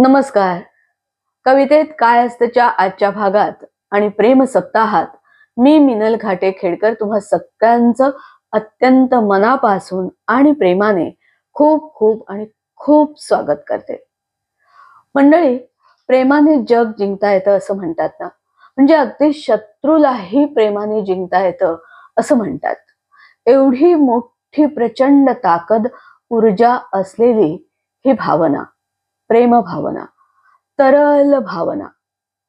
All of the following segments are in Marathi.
नमस्कार. कवितेत काय असतंच्या आजच्या भागात आणि प्रेम सप्ताहात मी मिनल घाटे खेडकर तुम्हा सगळ्यांचं अत्यंत मनापासून आणि प्रेमाने खूप खूप आणि खूप स्वागत करते. मंडळी, प्रेमाने जग जिंकता येतं असं म्हणतात ना, म्हणजे अगदी शत्रूलाही प्रेमाने जिंकता येतं असं म्हणतात. एवढी मोठी प्रचंड ताकद, ऊर्जा असलेली ही भावना, प्रेम भावना, तरल भावना,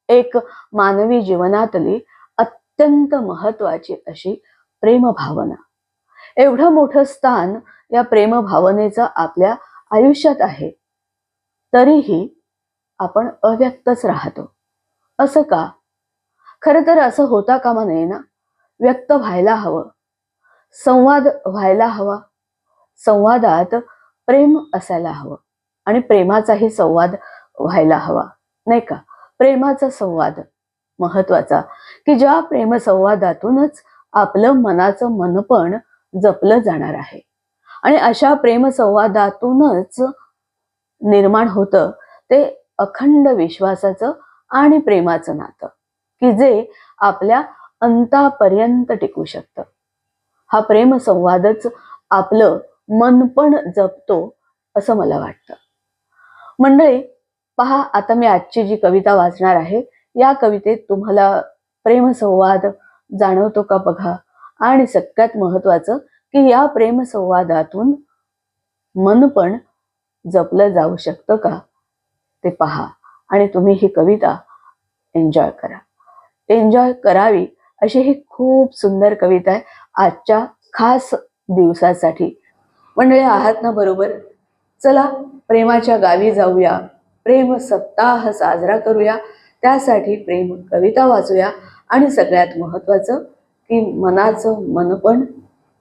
एक मानवी जीवनातली अत्यंत महत्वाची अशी प्रेम भावना. एवढं मोठं स्थान या प्रेम भावनेचं आपल्या आयुष्यात आहे, तरीही आपण अव्यक्तच राहतो. असं का? खरं तर असं होता कामा नये ना. व्यक्त व्हायला हवं, संवाद व्हायला हवा, संवादात प्रेम असायला हवं आणि प्रेमाचाही संवाद व्हायला हवा, नाही का? प्रेमाचा संवाद महत्वाचा, की ज्या प्रेमसंवादातूनच आपलं मनाचं मनपण जपलं जाणार आहे. आणि अशा प्रेमसंवादातूनच निर्माण होतं ते अखंड विश्वासाचं आणि प्रेमाचं नातं, की जे आपल्या अंतापर्यंत टिकू शकतं. हा प्रेमसंवादच आपलं मन पण जपतो असं मला वाटतं. मंडळी, पहा, आता मी आजची जी कविता वाचणार आहे, या कवितेत तुम्हाला प्रेमसंवाद जाणवतो का बघा. आणि सगळ्यात महत्वाचं, की या प्रेमसंवादातून मन पण जपलं जाऊ शकतं का ते पहा. आणि तुम्ही ही कविता एन्जॉय करा. एन्जॉय करावी अशी ही खूप सुंदर कविता आहे आजच्या खास दिवसासाठी. मंडळी, आहात ना बरोबर? चला, प्रेमाच्या गावी जाऊया, प्रेम सप्ताह साजरा करूया, त्यासाठी प्रेम कविता वाचूया आणि सगळ्यात महत्वाचं, की मनाचं मनपण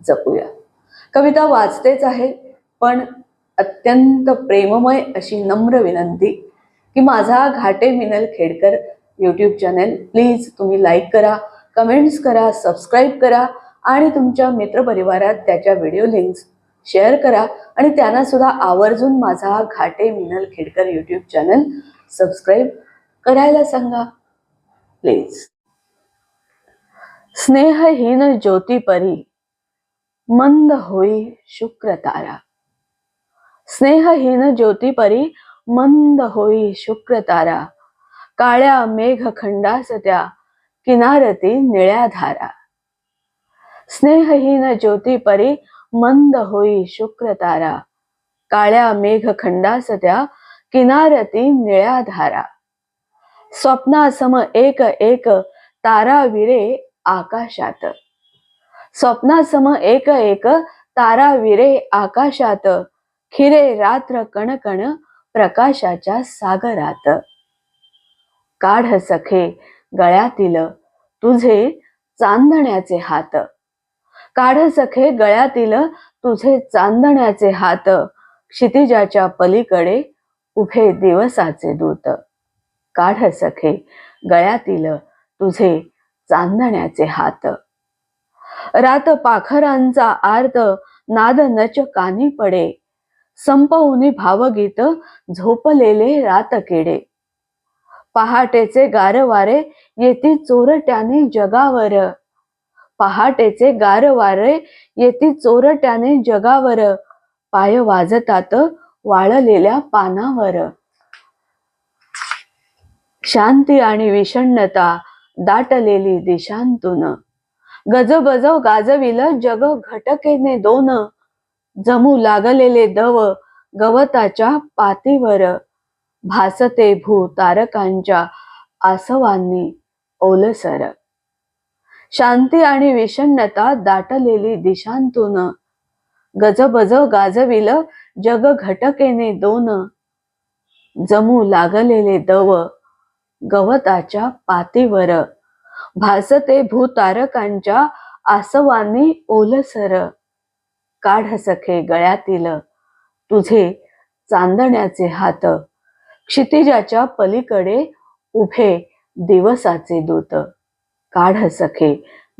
जपूया. कविता वाचतेच आहे, पण अत्यंत प्रेममय अशी नम्र विनंती, की माझा Ghate Minal Khedkar YouTube channel please तुम्ही लाईक करा, कमेंट्स करा, सबस्क्राईब करा आणि तुमच्या मित्रपरिवारात त्याच्या व्हिडिओ लिंक्स शेअर करा आणि त्यांना सुद्धा आवर्जून माझा Ghate Minal Khedkar YouTube channel subscribe करायला सांगा प्लीज. स्नेहहीन ज्योती परी मंद होई शुक्र तारा. स्नेहहीन ज्योती परी मंद होई शुक्र तारा. काळ्या मेघखंडास त्या किनारती निळ्या धारा. स्नेहहीन ज्योती परी मंद होई शुक्र तारा. काळ्या मेघखंडास त्या किनारती निळ्या धारा. स्वप्नासम एक एक तारा विरे आकाशात. स्वप्नासम एक एक तारा विरे आकाशात. खिरे रात्र कणकण प्रकाशाच्या सागरात. काढ सखे गळ्यातील तुझे चांदण्याचे हात. काढ सखे गळ्यातील तुझे चांदण्याचे हात. क्षितिजाच्या पलीकडे उभे दिवसाचे दूत. काढ सखे गळ्यातील तुझे चांदण्याचे हात. रात पाखरांचा आर्त नाद नच कानी पडे. संपवून भावगीत झोपलेले रातकिडे. पहाटेचे गारवारे येती चोरट्याने जगावर. पहाटेचे गारवारे येती चोरट्याने जगावर. पाय वाजतात वाळलेल्या पानावर. शांती आणि विषण्णता दाटलेली दिशांतून. गजबज गाजविल जग घटकेने दोन. जमू लागलेले दव गवताच्या पातीवर. भासते भू तारकांच्या आसवांनी ओलसर. शांती आणि विषण्णता दाटलेली दिशांतून. गजबज गाजविल जग घटकेने दोन. जमू लागलेले दव गवताच्या पातीवर. भासते भूतारकांच्या आसवांनी ओलसर. काढ सखे गळ्यातील तुझे चांदण्याचे हात. क्षितिजाच्या पलीकडे उभे दिवसाचे दूत. काढ सखे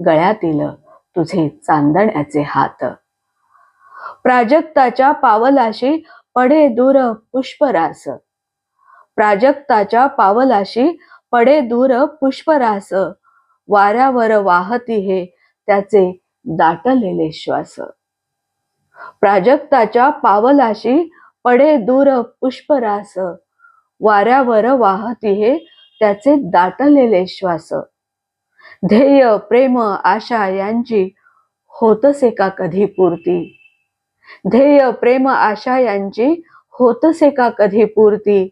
गळ्यातील तुझे चांदण्याचे हात. प्राजक्ताच्या पावलाशी पडे दूर पुष्परास. प्राजक्ताच्या पावलाशी पडे दूर पुष्परास, वाऱ्यावर वाहती हे त्याचे दाटलेले श्वास. प्राजक्ताच्या पावलाशी पडे दूर पुष्परास, वाऱ्यावर वाहती हे त्याचे दाटलेले श्वास. ध्येय प्रेम आशा यांची होतसे का कधी पूर्ती, ध्येय प्रेम आशा यांची होतसे का कधी पूर्ती,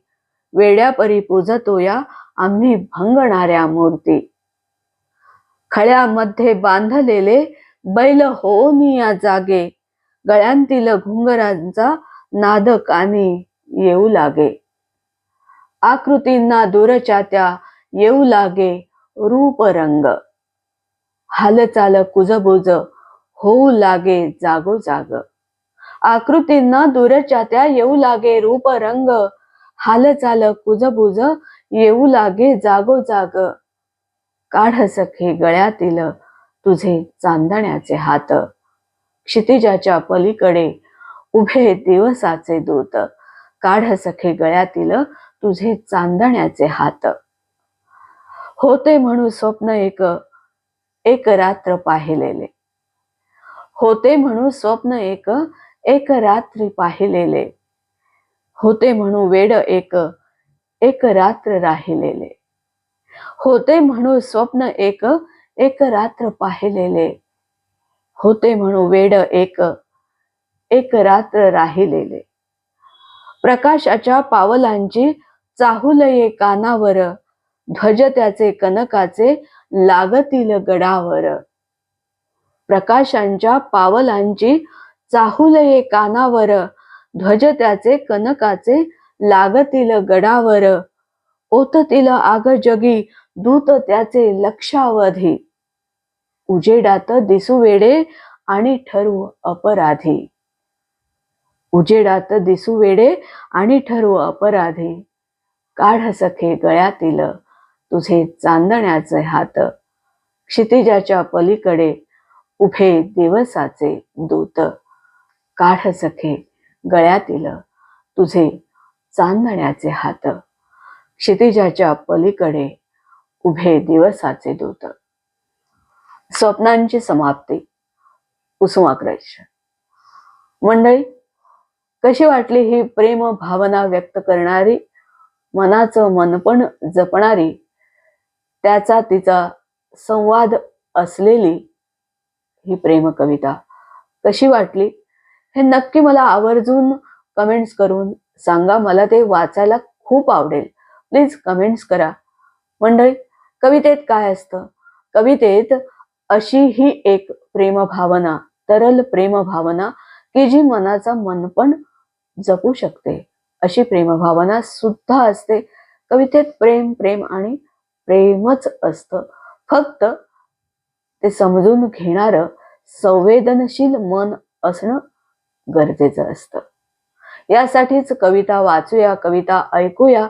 वेड्यापरी पूजतो या आम्ही भंगणाऱ्या मूर्ती. खळ्यामध्ये बांधलेले बैल होनिया जागे, गळ्यांतील घुंगरांचा नाद कानी येऊ लागे. आकृतींना दूरच्या त्या येऊ लागे रूप रंग, हालचाल कुजबुज होऊ लागे जागोजाग. आकृतींना दूरच्या त्या येऊ लागे रूप रंग, हालचाल कुजबुज येऊ लागे जागोजाग. काढ सखे गळ्यातील तुझे चांदण्याचे हात, क्षितिजाच्या पलीकडे उभे दिवसाचे दूत. काढ सखे गळ्यातील तुझे चांदण्याचे हात. होते म्हणू स्वप्न एक, एक रात्र पाहिलेले. होते म्हणू स्वप्न एक, एक रात्री पाहिलेले. होते म्हणू वेड एक, एक रात्र राहिलेले. होते म्हणू स्वप्न एक, एक रात्र पाहिलेले. होते म्हणू वेड एक, एक रात्र राहिलेले. प्रकाशाच्या पावलांची चाहुलये कानावर, ध्वज त्याचे कनकाचे लागतील गडावर. प्रकाशांच्या पावलांची चाहुलये कानावर, ध्वज त्याचे कनकाचे लागतील गडावर. ओततील आग जगी दूत त्याचे लक्षावधी, उजेडात दिसू वेडे आणि ठरू अपराधी. उजेडात दिसू वेडे आणि ठरू अपराधी. काढ सखे गळ्यातील तुझे चांदण्याचे हात, क्षितिजाच्या पलीकडे उभे दिवसाचे दूत. काढ सखे गळ्यातील तुझे चांदण्याचे हात, क्षितिजाच्या पलीकडे उभे दिवसाचे दूत. स्वप्नांची समाप्ती, कुसुमाग्रज. मंडळी, कशी वाटली ही प्रेम भावना व्यक्त करणारी, मनाचं मनपण जपणारी, त्याचा तिचा संवाद असलेली ही प्रेम कविता कशी वाटली हे नक्की मला आवर्जून कमेंट्स करून सांगा. मला ते वाचायला खूप आवडेल. प्लीज कमेंट्स करा. मंडळी, कवितेत काय असतं? कवितेत अशी ही एक प्रेम भावना, तरल प्रेम भावना की जी मनाचा मनपण जपू शकते, अशी प्रेम भावना सुद्धा असते. कवितेत प्रेम प्रेम आणि प्रेमच असतं. फक्त ते समजून घेणारं संवेदनशील मन असणं गरजेचं असतं. यासाठीच कविता वाचूया, कविता ऐकूया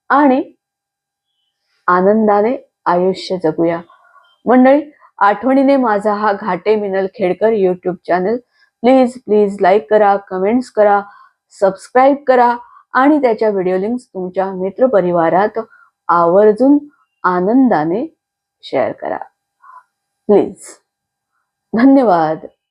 आणि आनंदाने आयुष्य जगूया. मंडळी, आठवणीने माझा हा Ghate Minal Khedkar YouTube channel please please like करा, कमेंट्स करा, सबस्क्राईब करा आणि त्याच्या व्हिडिओ लिंक्स तुमच्या मित्रपरिवारात आवर्जून आनंदाने शेअर करा. प्लीज. धन्यवाद.